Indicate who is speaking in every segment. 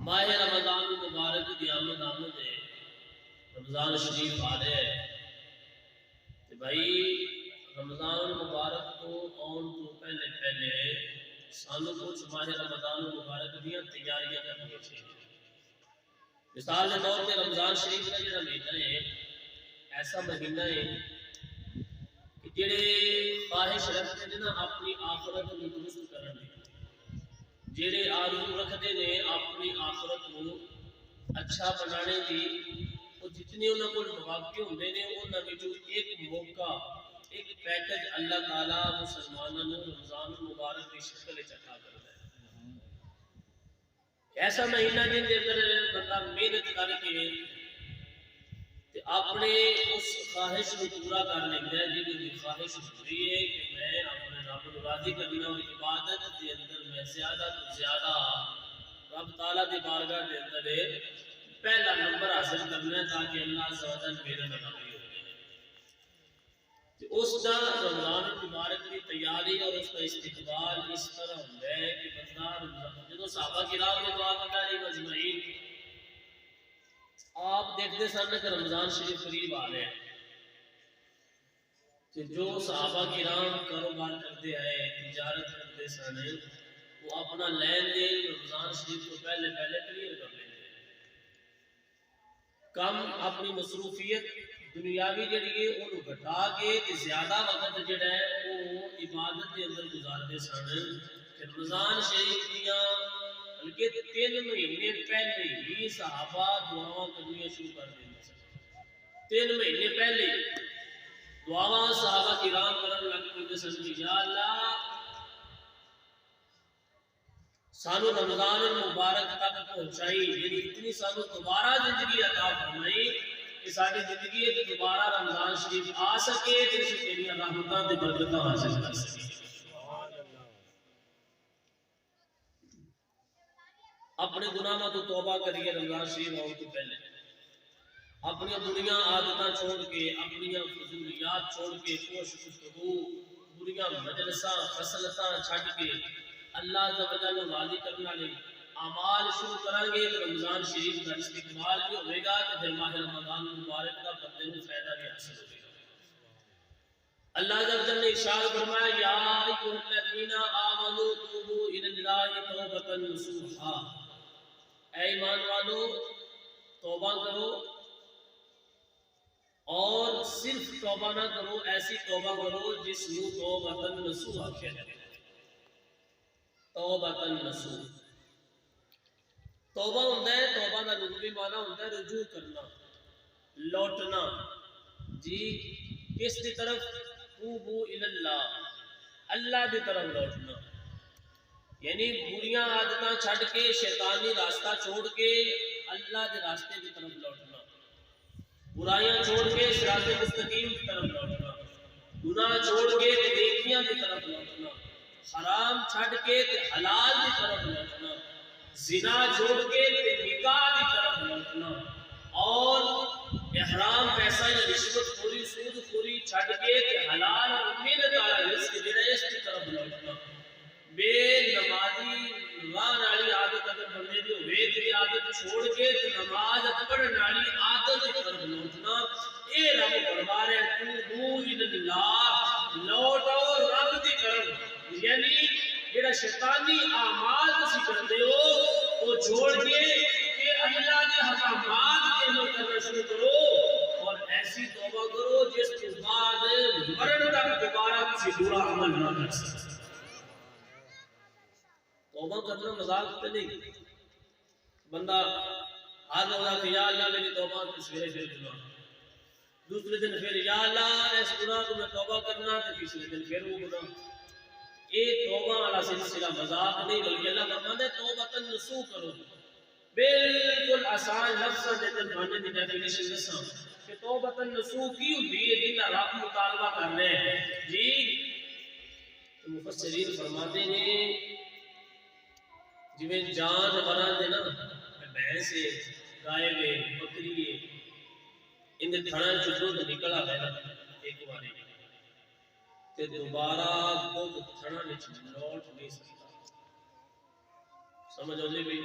Speaker 1: ماہ رمضان مبارک دی آمد ہے، رمضان شریف آ رہے ہیں کہ بھائی رمضان مبارک کو آن تو پہلے سانو کچھ ماہ رمضان مبارک دیا تیاریاں کرنی چاہیے۔ مثال کے طور پہ رمضان شریف کا جڑا مہینہ ہے ایسا مہینہ ہے کہ جڑے خواہش رکھتے ہیں نا اپنی آخرت کو درست کرنے، جڑے آرزو رکھتے ہیں اپنی آخرت کو اچھا بنانے دی، وہ جتنے انہوں کو مواقع ہوندے نے انہوں نے جو ایک موقع ایک پیکج اللہ تعالیٰ مسلمانوں نے رمضان مبارک کی شکل عطا کرتا ہے۔ ایسا مہینہ جن کے اندر بندہ محنت کر کے اپنے اس خواہش کو پورا کر لیتا ہے جن کی خواہش ہوتی ہے کہ میں اپنے رب کو راضی کرنا اور عبادت کے اندر میں زیادہ تو زیادہ رب تعالیٰ کی بارگاہ کے اندر پہلا نمبر حاصل کرنا ہے تاکہ اللہ عز و جل میرے نبی ہو۔ اس کا رمضان مبارک کی تیاری اور اس کا استقبال اس طرح ہوتا ہے کہ بندہ جب صحابہ کرام نے دعا کرنا علیہ مجمعین آپ دیکھتے سن کہ رمضان شریف قریب آ رہے ہیں کہ جو صحابہ کرام کاروبار کرتے آئے تجارت کرتے سن وہ اپنا لین دین رمضان شریف کو پہلے کلیئر کر لیتے ہیں، کم اپنی مصروفیت دنیاوی جڑی ہے وہ گھٹا کے زیادہ وقت جڑا ہے وہ عبادت کے اندر گزارتے سن۔ رمضان شریف دیاں بلکہ 3 مہینے پہلے ہی صحابہ دعاواں کرنی شروع کر دیتے سن۔ 3 مہینے پہلے دعاواں صحابہ کرام کرن لگ پے سن کہ یا اللہ سانو رمضان المبارک تک پہنچائی، یعنی اتنی سانو دوبارہ زندگی عطا فرمائی کہ ساری زندگی دوبارہ رمضان شریف آ سکے جس سے تیری رحمتاں تے برکتاں حاصل کر سکے۔ اپنے گناہاں تو توبہ کریے رمضان شریف آؤ تو پہلے، اپنی بریاں عادتاں چھوڑ کے اپنی فضولیات چھوڑ کے خوش گفتگو بریاں مجلساں فصلتاں چھڈ کے اللہ عز و جل راضی کرنے والے اعمال شروع کریں گے تو رمضان شریف کا استقبال بھی ہوئے گا کہ پھر ماہ رمضان مبارک کا بندے کو فائدہ بھی حاصل ہوگا۔ اللہ عز و جل نے ارشاد فرمایا یا ایھا الذین آمنوا توبوا الی اللہ توبۃ نصوحا، اے ایمان والو توبہ کرو اور صرف توبہ نہ کرو، ایسی توبہ کرو جس کو توبۃ نصوحا کہتے ہیں۔ توبۃ نصوح توبہ ہوتا ہے، توبہ کا لغوی معنی ہوتا ہے رجوع کرنا، لوٹنا۔ جی کس کی طرف؟ توبوا الی اللہ، اللہ کی طرف لوٹنا، یعنی بریاں عادتاں چھڈ کے شیطانی راستہ چھوڑ کے اللہ کے راستے کی طرف لوٹنا، برائیاں چھوڑ کے صراط مستقیم کی طرف لوٹنا، گناہ چھوڑ کے نیکیاں کی طرف لوٹنا، حرام چھڈ کے حلال کی طرف لوٹنا، زنا چھوڑ کے نکاح کی طرف لوٹنا، اور احرام پیسہ یا رشوت خوری سود خوری چھڈ کے حلال اور محنت والا رزق جڑا اس کی طرف لوٹنا۔ بے نمازی نماز والی عادت اگر بندے دی ہوے تے عادت چھوڑ کے نماز پڑھن والی عادت کی طرف لوٹنا۔ اے رب فرما رہے ہیں توبوا الی اللہ، لوٹو رب دی طرف، یعنی جڑا شیطانی اعمال تسی کرتے ہو وہ چھوڑ کے کہ اللہ کے حکامات کے عمل کرنا شروع کرو، اور ایسی توبہ کرو جس کے بعد مرن تک دوبارہ کسی برا عمل نہ کر سکے۔ توبہ کرنا مذاق پہ نہیں، بندہ ہر روزہ کہ یا اللہ میری توبہ تو سویرے پھر گناہ، دوسرے دن پھر یا اللہ اس گناہ کو میں توبہ کرنا، تو تیسرے دن پھر وہ گناہ۔ یہ توبہ والا سلسلہ مذاق نہیں، بلکہ اللہ فرماتا ہے توبۃ نصوح کرو۔ بالکل آسان لفظ دے بننے دی ڈیفینیشن دساں کہ توبۃ نصوح کی ہوتی ہے جن کا رب مطالبہ کر رہے ہیں۔ جی مفسرین فرماتے ہیں جی جانوراں دے نا بھینس ہے گائے ہے بکری ہے ان دے تھڑاں چوں دودھ نکل آوے نا ایک باری تے دوبارہ دودھ تھڑاں وچ لوٹ نہیں سکتا، سمجھ آؤندی بھی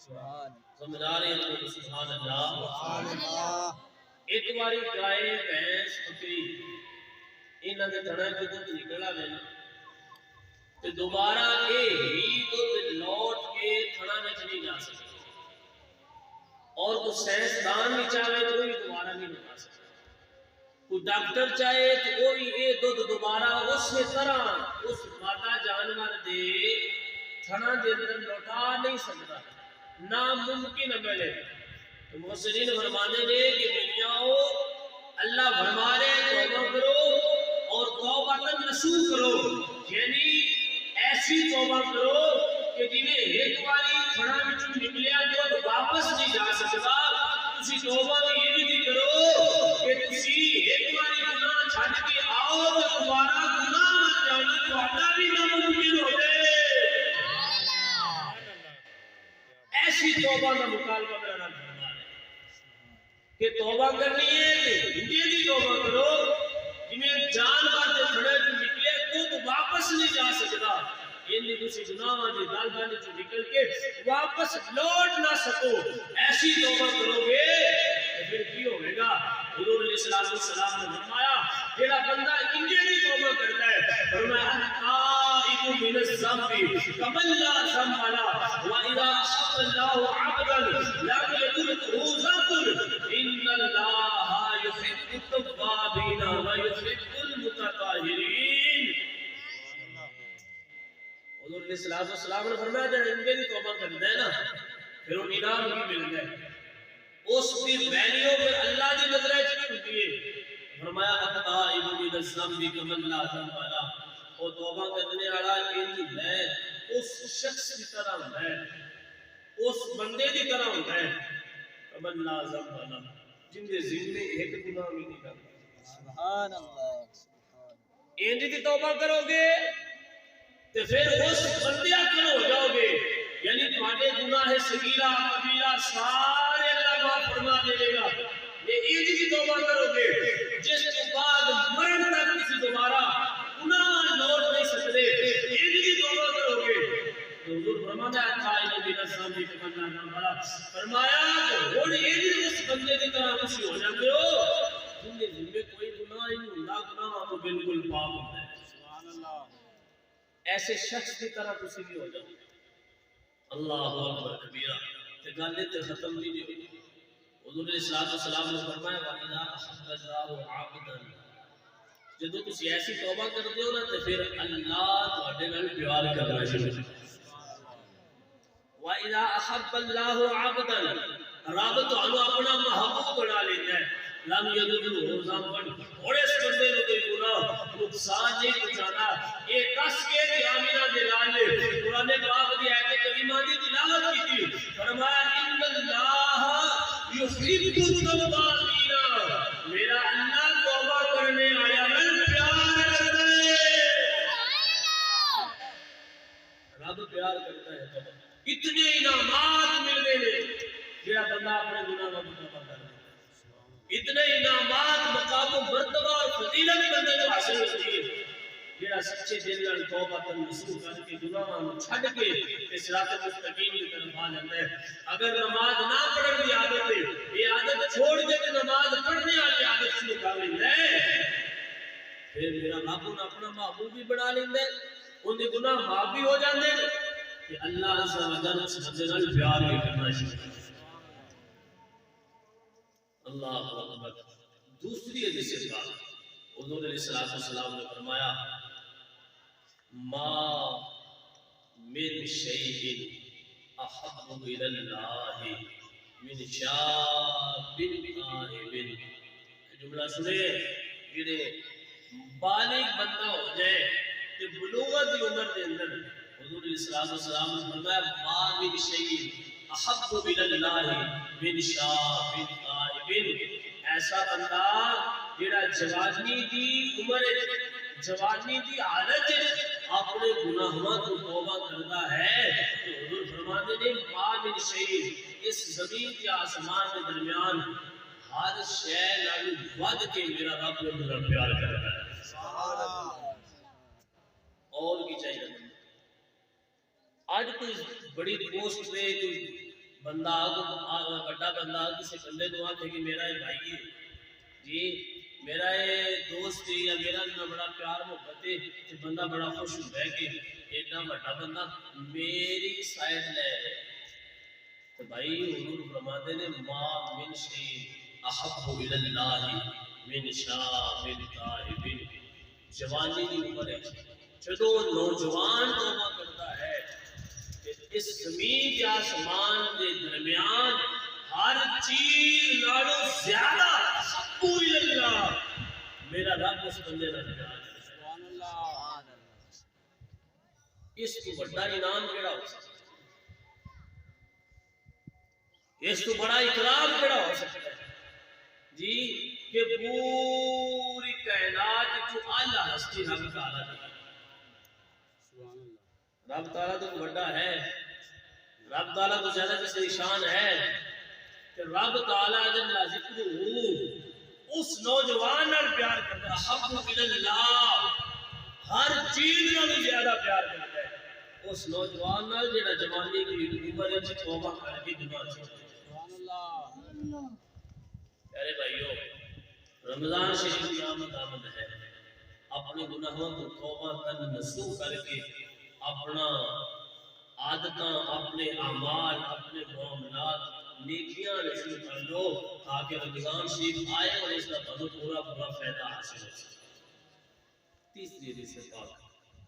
Speaker 1: سمجھ آ رہے ہیں تو سبحان اللہ۔
Speaker 2: اللہ
Speaker 1: ایک باری گائے بھینس بکری انہاں دے تھڑے تو دودھ نکل آوے نا تے دوبارہ اے ہی دودھ لوٹ کے تھڑا وچ نہیں جا سکتا، اور کوئی سائنسدان بھی چاہے تو بھی دوبارہ نہیں بنا سکتا، کوئی ڈاکٹر چاہے تو وہ بھی یہ دودھ دوبارہ اسی طرح اس مادہ جانور دے تھنا دے اندر لوٹا نہیں سکتا، ناممکن عمل ہے۔ تو محسنین فرمانے نے کہ دنیاؤ اللہ فرما رہے توبہ کرو اور توبہ نصوح کرو، یعنی ایسی توبہ کرو کہ جنہیں ایک باری تھنا وچوں نکلیا دودھ واپس نہیں جا سکتا، تسی توبہ میں یہ بھی کرو کہ تسی ایک باری گناہ چھڈ کے آؤ تو دوبارہ گناہ مت جانا تہاڈا بھی ناممکن ہو جائے۔ ایسی توبہ کا مطالبہ میرا رب فرما رہے کہ توبہ کرنی ہے کہ ہندی دی توبہ کرو جنہیں جانور دے تھڑے جو نکلے تو واپس نہیں جا سکتا، یعنی کسی گناہ دی دل بن چ نکل کے واپس لوٹ نہ سکو، ایسی توبہ کرو گے تو پھر کی ہوئے گا؟ حضور علیہ السلام نے فرمایا جیڑا بندہ انجے دی توبہ کرتا ہے، فرمایا التائب من الذنب کمن لا ذنب له واذا احب الله عبدا لم يتركه ذنب ان الله يحب التوابين ويحب المتطهرين۔ حضور علیہ السلام نے فرمایا جب انجے دی توبہ کرتا ہے نا پھر وہ انعام بھی ملتا ہے، اس کی ویلیو پھر اللہ دی نظر وچ کی ہوتی ہے۔ فرمایا التائب من الذنب کمن لا ذنب له، وہ توبہ کرنے والا انج ہے اس شخص کی طرح ہوتا ہے، اس بندے کی طرح ہوتا ہے کمن لا ذنب له، جن دے ذمے ایک گناہ بھی نہیں کرتا۔
Speaker 2: سبحان اللہ
Speaker 1: انج دی توبہ کرو گے تو پھر اس بندے اکل ہو جاؤ گے، یعنی تمہارے گناہ صغیرہ کبیرہ سارے اللہ معاف فرما دے گا۔ یہ عید کی توبہ کرو گے جس کے بعد مرن تک کسی دوبارہ گناہ لوٹ نہیں سکتے، عید کی توبہ کرو گے تو حضور فرماتا ہے تائب من الذنب کمن لا ذنب له، فرمایا کہ ہن عید اس بندے کی طرح خوشی ہو جاتے ہو جن کے ذمے کوئی گناہ ہی نہیں ہوندا، گناہ تو بالکل پاک ہوتا ہے۔
Speaker 2: سبحان اللہ
Speaker 1: ایسے شخص کی طرح کسی بھی ہو جاؤ۔ اللہ اکبر کبیرہ، کہ گل تے ختم نہیں ہوئی۔ حضور علیہ السلام نے فرمایا وَإِذَا أَحَبَّ اللَّهُ عَبْدًا، جدوں تسی ایسی توبہ کرتے ہو نا تو پھر اللہ تہاڈے نال پیار کرنا شروع کر دیتا ہے۔ وَإِذَا أَحَبَّ اللَّهُ عَبْدًا، رب تانوں اپنا محبوب بنا لیتا ہے، لم یدعو ذنبا، اور اس بندے نو کوئی گناہ نقصان نہیں پہنچانا۔ یہ کس کے کہ آمینہ دے لال قرآن پاک دی آیت کریمہ دی تلاوت کی تھی، فرمایا ان اللہ یحب التوابین، میرا اللہ توبہ کرنے آیا نال پیار کرتا ہے۔ رب پیار کرتا ہے توبہ، کتنے انعامات ملتے ہیں جڑا بندہ اپنے گناہ کا توبہ کرتا ہے، اتنے انعامات مقام و مرتبہ اور فضیلت بندے کو حاصل ہوتی ہے جڑا سچے دل نال توبہ نصوح کر کے گناہاں نوں چھڈ کے صراط مستقیم کی طرف آ جاتا ہے۔ اگر نماز نہ پڑھن دی عادت ہے، یہ عادت چھوڑ کے نماز پڑھنے والی عادت شروع کر لیندا ہے، پھر میرا رب نے اپنا محبوب بھی بنا لیندا ہے، ان دے گناہ معاف بھی ہو جاندے کہ اللہ عز و جل اس بندے نال پیار بھی کرنا شروع کر دیتا ہے۔ اللہ اکبر۔ دوسری حدیث پاک حضور علیہ السلام نے فرمایا ما من شیء احب الی اللہ من شاب آئب، جملہ سنے جڑے بالغ بندہ ہو جائے کہ بلوغت کی عمر دے اندر، حضور علیہ السلام نے فرمایا ما من شیء احب الی اللہ من شاب آئب، ایسا بندہ جڑا جوانی دی عمر جوانی دی حالت اپنے گناہوں تو توبہ کرتا ہے تو حضور فرماتے ہیں ما من شیء، اس زمین کے آسمان کے درمیان ہر شے نال ود کے میرا رب میرا پیار کرتا ہے۔ سبحان اللہ۔ اور کی چاہیے؟ آج کوئی بڑی پوسٹ پہ کوئی بندہ بڑا بندہ کسی بندے کو آکھے کہ میرا یہ بھائی ہے جی میرا یہ دوست ہے یا میرا اتنا بڑا پیار محبت ہے کہ بندہ بڑا خوش ہوتا ہے کہ اتنا بڑا بندہ میری سائڈ لے رہے تو بھائی حضور فرماتے نے ما من شیء احب الی اللہ من شاب طاہب جوانی کی عمر ہے جدو نوجوان توبہ کرتا ہے کہ اس زمین کے آسمان کے درمیان ہر چیز نالوں زیادہ احب الی اللہ میرا رب اس بندے کا نجات ہے سبحان اللہ اس کو بڑا انعام کیڑا ہو سکتا اس کو بڑا اکرام کیڑا ہو سکتا ہے جی کہ پوری کائنات جو اعلیٰ ہستی رب تعالیٰ دی رب تعالیٰ تو بڑا ہے رب تعالیٰ تو زیادہ کسی نشان ہے کہ رب تعالیٰ جل ذکرہ اس نوجوان نال پیار کرتا ہے احب الی اللہ ہر چیز نال زیادہ پیار کرتا ہے اس نوجوان نال جڑا جوانی کی عمر وچ توبہ کر کے گناہ چھوڑ سبحان اللہ پیارے بھائیو رمضان شریف کی آمد ہے اپنے گناہوں کو توبہ کر نسو کر کے اپنا عادتاں اپنے اعمال اپنے معاملات نیکیاں شروع کر لو تاکہ رمضان شریف آئے اور اس کا پورا فائدہ حاصل ہو سکے تیسری حدیث پاک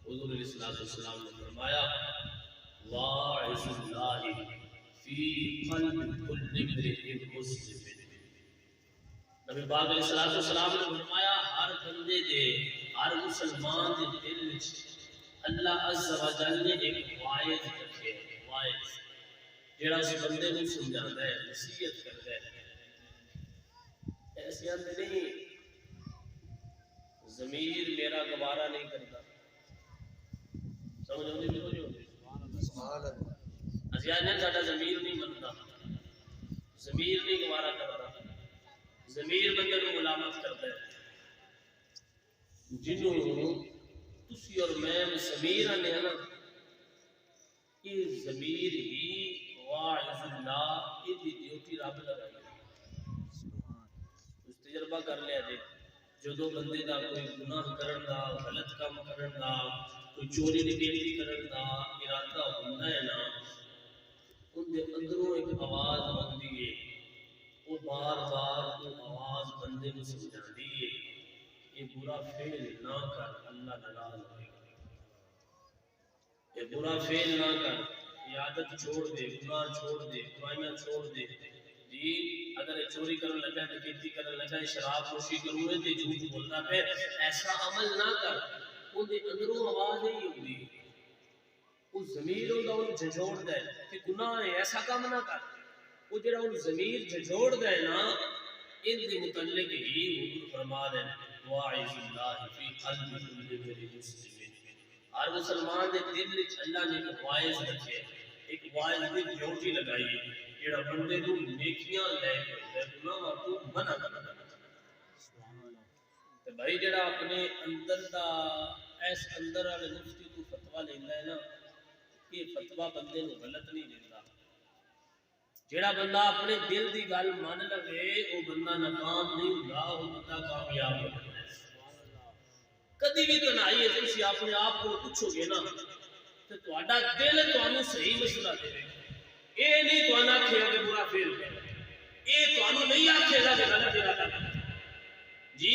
Speaker 1: حضور علیہ الصلوۃ والسلام نے فرمایا واعظ اللہ فی قلب کل امرئ مسلم نبی پاک علیہ الصلوۃ والسلام نے فرمایا ہر بندے دے ہر مسلمان دے دل وچ اللہ عز و جل نے ایک واعظ رکھے واعظ جڑا اس بندے کو سمجھاتا ہے نصیحت کرتا ہے ایسے اندر نہیں ضمیر میرا گوارا نہیں کرتا سمجھ آؤں گی سبحان اللہ ازیان ساڈا ضمیر نہیں منتا ضمیر نہیں گوارا کرتا ضمیر بندے کو ملامت کرتا ہے جنہوں تسی اور میں ضمیر آنے ہیں نا یہ ضمیر ہی واعظ اللہ یہ ڈیوٹی رب لگائی اس تجربہ کر لیا جی جدو بندے دا کوئی گناہ کرن دا غلط کام کرن دا کوئی چوری ڈکیتی کرن دا ارادہ ہوتا ہے نا ان دے اندروں ایک آواز آتی ہے وہ بار بار وہ آواز بندے کو سمجھاتی ہے یہ برا فعل نہ کر اللہ ناراض ہوئے گا یہ برا فعل نہ کر یہ عادت چھوڑ دے گناہ چھوڑ دے برائیاں چھوڑ دے جی اگر یہ چوری کرنے لگا ہے ڈکیتی کرنے لگا ہے شراب نوشی کروں ہے تو جھوٹ بولتا ہے ایسا عمل نہ کر ان دے اندروں آواز نہیں ہوتی اس ضمیر ہوتا ان جھجوڑ دے کہ گناہ ہے ایسا کام نہ کر وہ جڑا ان ضمیر جھجوڑ دے نا ان دے متعلق ہی حضور فرما دے واعظ اللہ فی قلب کل امرئ مسلم ہر مسلمان دے دل وچ اللہ نے ایک واعظ رکھے ایک واعظ دی ڈیوٹی لگائی جڑا بندے کو نیکیاں لے کے گناہاں تو منع کرتا تے بھائی جڑا اپنے اندر دا اس اندر والے مفتی کو فتوی لیندا ہے نا یہ فتوی بندے نو غلط نہیں دیندا جڑا بندہ اپنے دل دی گل مان لے وہ بندہ ناکام نہیں ہوندا وہ بندہ کامیاب ہو جائے کدی بھی تنہائی ہے تسی اپنے آپ کو پوچھو گے نا تے تہاڈا دل تانوں صحیح مشورہ دے گا اے نہیں توانا آکھے گا کہ برا فعل کر اے تانوں نہیں آکھے گا کہ غلط ارادہ کر جی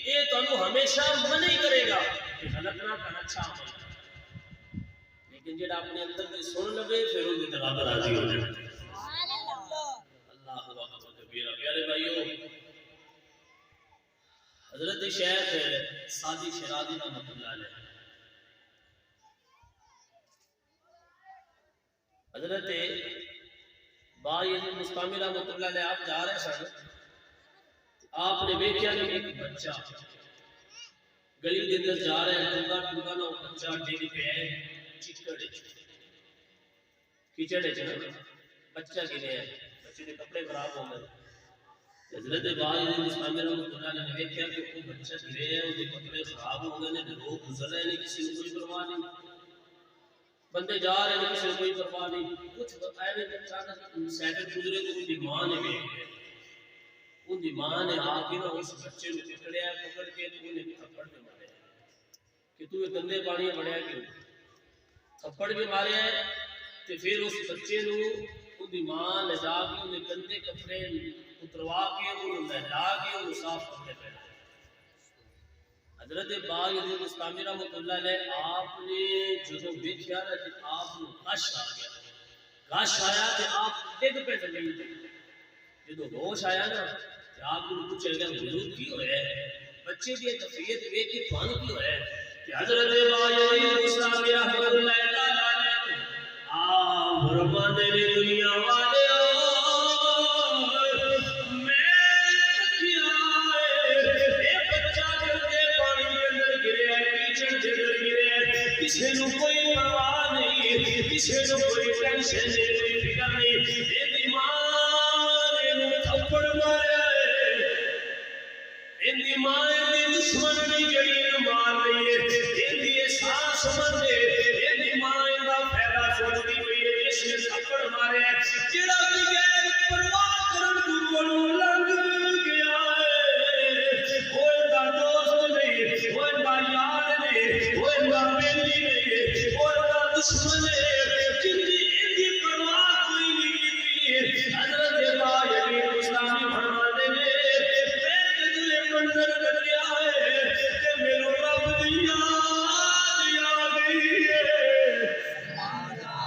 Speaker 1: اے تانوں ہمیشہ منع ہی کرے گا کہ غلط نہ کر اچھا عمل لیکن جڑا اپنے اندر سے سن لے پھر ان کی طرح راضی ہو جائے سبحان اللہ اللہ اکبر کبیرہ پیارے بھائیو حضرت شیخ سادی شرازی رحمۃ اللہ علیہ حضرت باعث مستعمل رحمۃ اللہ علیہ آپ جا رہے سن آپ نے دیکھا کہ ایک بچہ گلی کے اندر جا رہے ہیں ٹوٹا ٹوٹا نہ بچہ ڈگ پہ چکڑ کیچڑ بچہ گرے ہے بچے کے کپڑے خراب ہو گئے حضرت باعث مستعمل رحمۃ اللہ علیہ نے دیکھا کہ وہ بچہ گرے ہے اس کے کپڑے خراب ہو گئے ہیں لوگ گزر رہے ہیں کسی کو کوئی پرواہ نہیں بندے جا رہے ہیں کسی کوئی پرواہ نہیں، کچھ ایویں اچانک سیکنڈ گزرے تو ان کی ماں نے ویکھ ان کی ماں نے آ کے نا اس بچے کو پکڑیا، پکڑ کے انہیں تھپڑ میں ماریا کہ تو یہ گندے پانی پڑیا کیوں، تھپڑ بھی ماریا ہے تے پھر اس بچے نو ان کی ماں لے جا کے انہیں گندے کپڑے اتروا کے انہوں نہلا کے انہوں صاف کرتے پہنا۔ حضرت باغ مستعمر رحمۃ اللہ علیہ آپ نے جدو دیکھا نا کہ آپ کو غش آ گیا، غش آیا کہ آپ ڈگ پہ زمین پہ، جدو ہوش آیا نا کہ آپ کو پوچھا گیا حضور کی ہویا ہے، بچے کی کیفیت دیکھ کے تھانوں کی ہویا ہے کہ حضرت باغ مستعمر رحمۃ اللہ علیہ آپ فرماتے ہیں دنیا والے کسی کو کوئی پرواہ نہیں، کسی کو کوئی ٹینشن نہیں، کوئی فکر نہیں، یہ ماں نے تھپڑ ماریا ہے، یہ ماں نے دشمن نہیں جڑی مار رہی ہے، یہ احساس مند ہے، یہ ماں کا فائدہ سوچتی ہوئی ہے جس نے تھپڑ ماریا ہے، جڑا بغیر پرواہ کرن تو کولوں لنگ گیا ہے، وہ دا دوست نہیں، وہ دا یار نہیں، وہ دا بیلی نہیں، وہ دا دشمن ہے، جن کی پرواہ کوئی نہیں کی۔ حضرت باغ اسلامی فرماتے ہیں میں تجھے منظر کر دیا ہے کہ میرے رب دی یاد آ گئی ہے،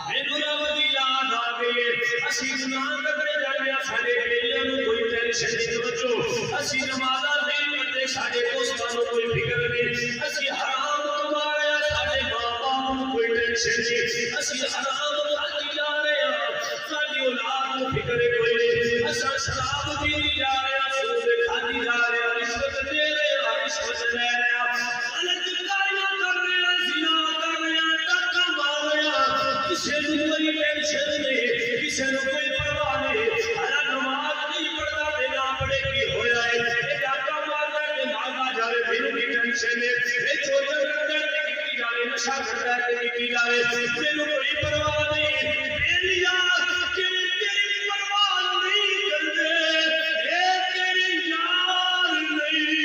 Speaker 1: میرے رب دی یاد آ گئی ہے، اسی گناہ کرتے جانے سارے بیلیاں نو کوئی ٹینشن نہیں، بچو اسی نمازاں نہیں پڑھتے سارے دوستاں نو کوئی فکر نہیں، اسی حرام کما رہے ہیں سارے ماں باپ نو کوئی ٹینشن نہیں، اسی حرام کھاتی جا رہے ہیں ساری اولاد نو فکر کوئی نہیں، اساں شراب پیتی جا رہے ہیں سود کھاتی جا رہے ہیں رشوت دے رہے ہیں رشوت لے رہے ہیں غلط کاریاں کر رہے ہیں زنا کر رہے ہیں ڈاکہ مار رہے ہیں، کسی نو کوئی ٹینشن نہیں، کسی نو کوئی پرواہ نہیں، ہر نماز نہیں پڑھتا بنا پڑھے کی ہویا ہے، یہ ڈاکہ مارتا ہے مارا جائے میرے بھی ٹینشن ہے، یہ چوری کرتا ہے کی جائے نشہ کرتا ہے کی جائے میرے کوئی پرواہ نہیں، میری یاد تیری پرواہ نہیں کرتے، اے تیری یار نہیں،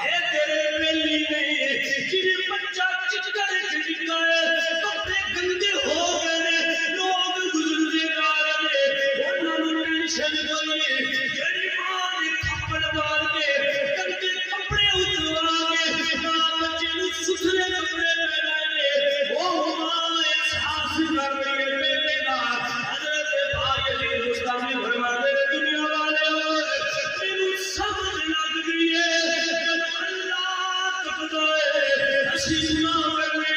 Speaker 1: اے تیرے ویلی نہیں، جنہیں بچہ چکر چکا ہے کپڑے گندے ہو گئے لوگ گزرتے جا رہے ہیں انہوں نے ٹینشن کوئی نہیں، جڑی ماں نے تھپڑ مار کے گندے کپڑے اتروا کے ماں بچے نو ستھرے کپڑے پہنائے وہ ماں احساس کر رہی ہے بیٹے کا۔ حضرت باغ مستعمر فرماتے ہیں دنیا والے مینوں سمجھ لگ گئی ہے کہ اللہ تقدر ہے اسی گناہ کرنے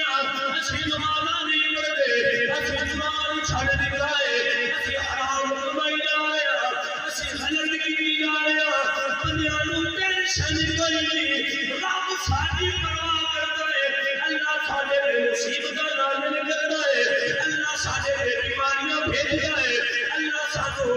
Speaker 1: اسی نمازاں نہیں پڑھتے اسی گناہ چھڑ دیتا ہے اسی حرام کمائی جا رہے ہیں اسی غلط کی جا رہے ہیں بندیاں نو ٹینشن کوئی نہیں، رب ساری پرواہ کرتا ہے، اللہ سارے بے مصیبتاں نازل کرتا ہے، اللہ سارے بے بیماریاں بھیجتا ہے، اللہ سانو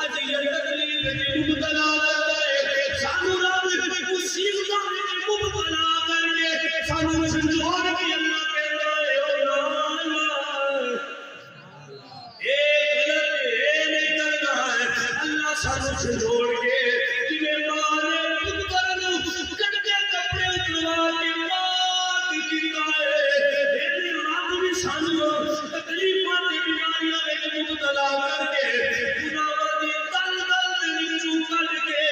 Speaker 1: اذیت تکلیف وچ مبتلا کرتا ہے، سانو رب مصیبتاں وچ مبتلا کر کے سانو سنجھوڑ کے اللہ کہتا ہے او اے غلط اے نہیں کرنا ہے، اللہ سانو سنجھوڑ کے جنہیں ماں نے پتر نو کٹے کپڑے اتروا کے پاک کیتا ہے، اے رب بھی سانو تکلیفاں تے بیماریاں وچ مبتلا کر کے گناہاں دی دلدل دے وچوں کڈ کے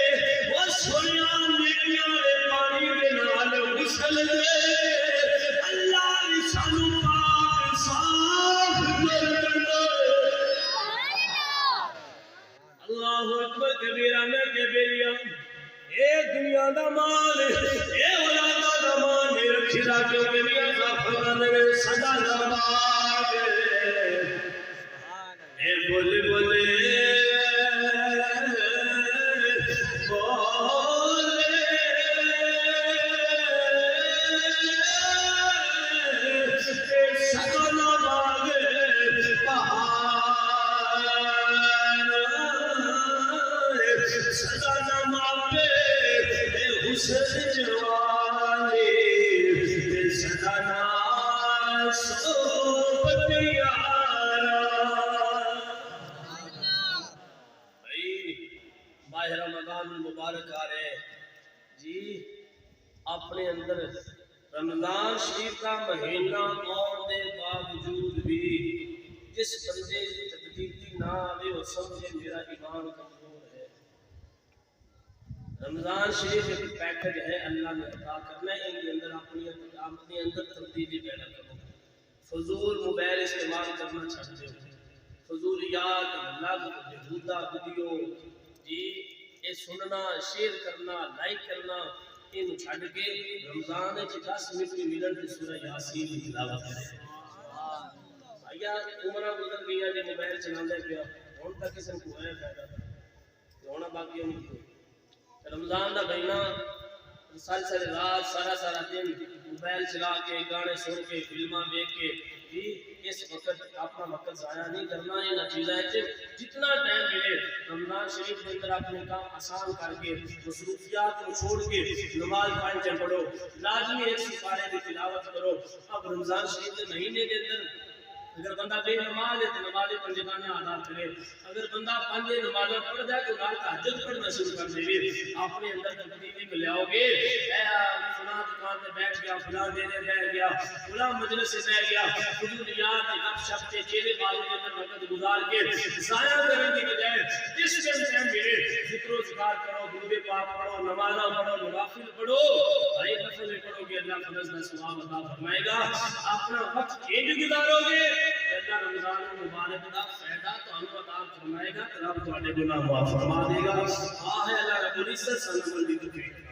Speaker 1: او سونیا نیکیاں دے پانی دے نال غسل دے اللہ بھی سانو پاک صاف کر دیتا ہے۔ اللہ اکبر کبیرہ میں کبیرہ اے دنیا دا مان اے اولاد دا مان رکھی دا کیونکہ میاں صاحب فرماتے ہیں سدا زبان اے بولے بولے حسن جوانی سدانا ماہ رمضان المبارک آ رہے ہیں جی، اپنے اندر رمضان شریف کا مہینہ آنے دے باوجود بھی جس بندے کی تبدیلی نہ آئے وہ سمجھے میرا ایمان کمزور ہے۔ رمضان شریف ایک پیکج ہے اللہ نے عطا کرنا ہے، ان کے اندر اپنے اندر تبدیلی پیدا کرو، فضول موبائل استعمال کرنا چھوڑ دو، فضولیات لغو بےہودہ ویڈیو جی یہ سننا شیئر کرنا لائک کرنا ان چھڈ کے رمضان وچ 10 منٹ ملن تے سورہ یاسین کی تلاوت کرے۔ بھائیا عمرہ گزر گئی جی موبائل چلاندے پیا ہن تک کسے کو ہے فائدہ ہونا باقی نہیں۔ رمضان دا مہینہ ساری رات سارا دن موبائل چلا کے گانے سن کے فلماں دیکھ کے جی اس وقت اپنا وقت ضائع نہیں کرنا۔ یہ نتیجہ ہے کہ جتنا ٹائم ملے رمضان شریف کے اندر اپنے کام آسان کر کے مصروفیات کو چھوڑ کے نماز 5 پڑھو، لازمی ایک سپارے کی تلاوت کرو۔ اب رمضان شریف کے مہینے کے اندر اگر بندہ بے نماز ہے تو نماز پنجگانہ ادا کرے، اگر بندہ 5 نمازیں پڑھ جائے تو رات تہجد پڑھنا شروع کر دے گے۔ اپنے اندر تبدیلی کو لے آؤ گے، فلاں دکان پہ بیٹھ گیا، فلاں دینے بیٹھ گیا، فلاں مجلس سے بیٹھ گیا، فضولیات گپ شپ کے چہرے بازی کے اندر وقت گزار کے ضائع کرنے کی بجائے جس ٹائم ملے ذکر و اذکار کرو، درود پاک پڑھو، نمازاں پڑھو، نوافل پڑھو۔ بھائی نفل پڑھو گے اللہ فضل کا ثواب عطا فرمائے گا۔ اپنا وقت انج گزارو گے اللہ رمضان المبارک کا فائدہ تانوں عطا فرمائے گا، رب تواڈے گناہ معاف فرما دے گا۔ اللہ رب العزت صلی اللہ علیہ وسلم